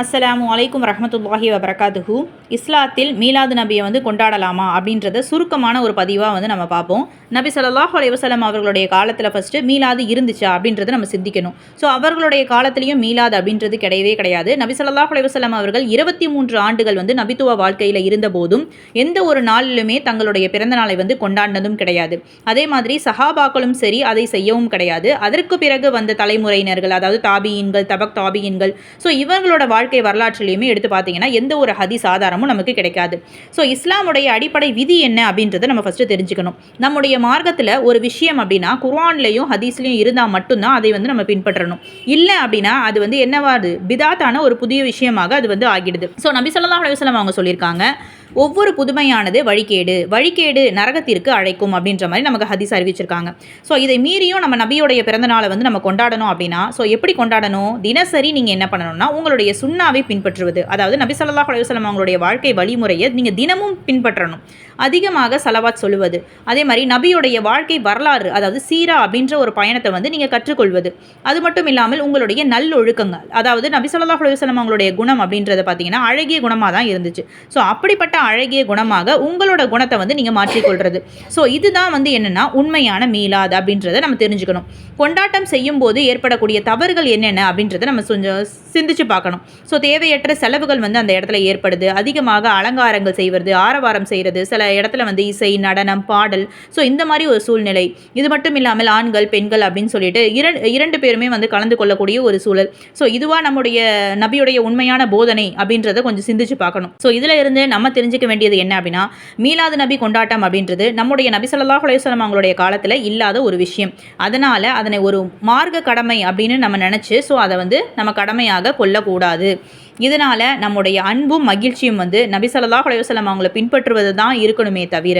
அஸ்ஸலாமு அலைக்கும் ரஹ்மத்துல்லாஹி வபரகாத்துஹு. இஸ்லாத்தில் மீலாது நபியை கொண்டாடலாமா அப்படின்றத சுருக்கமான ஒரு பதிவாக நம்ம பார்ப்போம். நபி ஸல்லல்லாஹு அலைஹி வஸல்லம் அவர்களுடைய காலத்தில் ஃபஸ்ட்டு மீலாது இருந்துச்சா அப்படின்றத நம்ம சிந்திக்கணும். ஸோ அவர்களுடைய காலத்திலையும் மீலாது அப்படின்றது கிடையவே கிடையாது. நபி ஸல்லல்லாஹு அலைஹி வஸல்லம் அவர்கள் 23 ஆண்டுகள் நபித்துவ வாழ்க்கையில் இருந்த போதும் எந்த ஒரு நாளிலுமே தங்களுடைய பிறந்த நாளை கொண்டாடினதும் கிடையாது. அதே மாதிரி சஹாபாக்களும் சரி அதை செய்யவும் கிடையாது. அதற்கு பிறகு வந்த தலைமுறையினர்கள், அதாவது தாபியின்கள், தபக் தாபியின்கள், ஸோ இவர்களோட வாழ்க்கை வரலாற்றிலையுமே எடுத்து பார்த்தீங்கன்னா எந்த ஒரு ஹதீஸ் ஆதாரமும் நமக்கு கிடைக்காது. ஸோ இஸ்லாமுடைய அடிப்படை விதி என்ன அப்படின்றத நம்ம ஃபஸ்ட்டு தெரிஞ்சுக்கணும். நம்முடைய மார்க்கத்தில் ஒரு விஷயம் அப்படின்னா குர்ஆன்லையும் ஹதீஸ்லையும் இருந்தால் மட்டும்தான் அதை நம்ம பின்பற்றணும். இல்லை அப்படின்னா அது என்னவாது பிதாத்தான ஒரு புதிய விஷயமாக அது ஆகிடுது. ஸோ நபி ஸல்லல்லாஹு அலைஹி வஸல்லம் அவங்க சொல்லியிருக்காங்க, ஒவ்வொரு புதுமையானது வழிகேடு நரகத்திற்கு அழைக்கும் அப்படின்ற மாதிரி நமக்கு ஹதீஸ் அறிவிச்சிருக்காங்க. ஸோ இதை மீறியும் நம்ம நபியோடைய பிறந்த நாளை நம்ம கொண்டாடணும் அப்படின்னா ஸோ எப்படி கொண்டாடணும்? தினசரி நீங்கள் என்ன பண்ணணும்னா உங்களுடைய சுன்னாவை பின்பற்றுவது, அதாவது நபி ஸல்லல்லாஹு அலைஹி வஸல்லம் அவங்களுடைய வாழ்க்கை வழிமுறையை நீங்கள் தினமும் பின்பற்றணும். அதிகமாக ஸலவாத் சொல்லுவது, அதே மாதிரி நபியோடைய வாழ்க்கை வரலாறு, அதாவது சீரா அப்படின்ற ஒரு பயணத்தை நீங்கள் கற்றுக்கொள்வது. அது மட்டும் இல்லாமல் உங்களுடைய நல்லொழுக்கங்கள், அதாவது நபி ஸல்லல்லாஹு அலைஹி வஸல்லம் அவங்களுடைய குணம் அப்படின்றத பார்த்தீங்கன்னா அழகிய குணமாக தான் இருந்துச்சு. ஸோ அப்படிப்பட்ட அழகிய குணமாக உங்களோட குணத்தை நீங்கள் மாற்றிக்கொள்வது. ஸோ இதுதான் என்னென்னா உண்மையான மீலாத் அப்படின்றத நம்ம தெரிஞ்சுக்கணும். கொண்டாட்டம் செய்யும் போது ஏற்படக்கூடிய தவறுகள் என்னென்ன அப்படின்றத நம்ம கொஞ்சம் சிந்திச்சு பார்க்கணும். ஸோ தேவையற்ற செலவுகள் அந்த இடத்துல ஏற்படுது. அதிகமாக அலங்காரங்கள் செய்வது, ஆரவாரம் செய்கிறது, சில இடத்துல இசை, நடனம், பாடல், ஸோ இந்த மாதிரி ஒரு சூழ்நிலை. இது மட்டும் இல்லாமல் ஆண்கள் பெண்கள் அப்படின்னு சொல்லிட்டு இரண்டு பேருமே கலந்து கொள்ளக்கூடிய ஒரு சூழல். ஸோ இதுவா நம்முடைய நபியுடைய உண்மையான போதனை அப்படின்றத கொஞ்சம் சிந்திச்சு பார்க்கணும். ஸோ இதில் இருந்து நம்ம தெரிஞ்சுக்க வேண்டியது என்ன அப்படின்னா, மீலாது நபி கொண்டாட்டம் அப்படின்றது நம்முடைய நபி ஸல்லல்லாஹு அலைஹி வஸல்லம் அவங்களுடைய காலத்தில் இல்லாத ஒரு விஷயம். அதனால் அதனை ஒரு மார்க்க கடமை அப்படின்னு நம்ம நினச்சி ஸோ அதை நம்ம கடமையாக கொள்ளக்கூடாது. இதனால் நம்முடைய அன்பும் மகிழ்ச்சியும் நபி ஸல்லல்லாஹு அலைஹி வஸல்லம் அவங்கள பின்பற்றுவது தான் இருக்கணுமே தவிர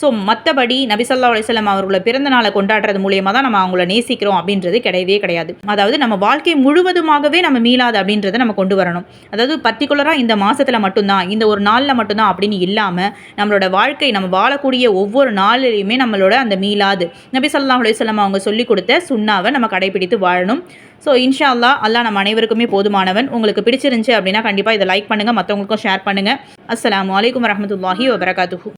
ஸோ மற்றபடி நபி ஸல்லல்லாஹு அலைஹி வஸல்லம் அவர்கள பிறந்த நாளை கொண்டாடுறது மூலியமாக தான் நம்ம அவங்கள நேசிக்கிறோம் அப்படின்றது கிடையவே கிடையாது. அதாவது நம்ம வாழ்க்கை முழுவதுமாகவே நம்ம மீளாது அப்படின்றத நம்ம கொண்டு வரணும். அதாவது பர்டிகுலராக இந்த மாதத்தில் மட்டும்தான், இந்த ஒரு நாளில் மட்டும்தான் அப்படின்னு இல்லாமல் நம்மளோட வாழ்க்கை, நம்ம வாழக்கூடிய ஒவ்வொரு நாளிலையுமே நம்மளோட அந்த மீளாது நபி ஸல்லல்லாஹு அலைஹி வஸல்லம் அவங்க சொல்லிக் கொடுத்த சுன்னாவை நம்ம கடைபிடித்து வாழணும். ஸோ இன்ஷா அல்லாஹ் நம்ம அனைவருக்குமே போதுமானவன். உங்களுக்கு பிடிச்சிருந்துச்சு அப்படின்னா கண்டிப்பாக இதை லைக் பண்ணுங்கள், மற்றவங்களுக்கும் ஷேர் பண்ணுங்கள். அஸ்ஸலாமு அலைக்கும் வரஹ்மத்துல்லாஹி வபரகாத்துஹு.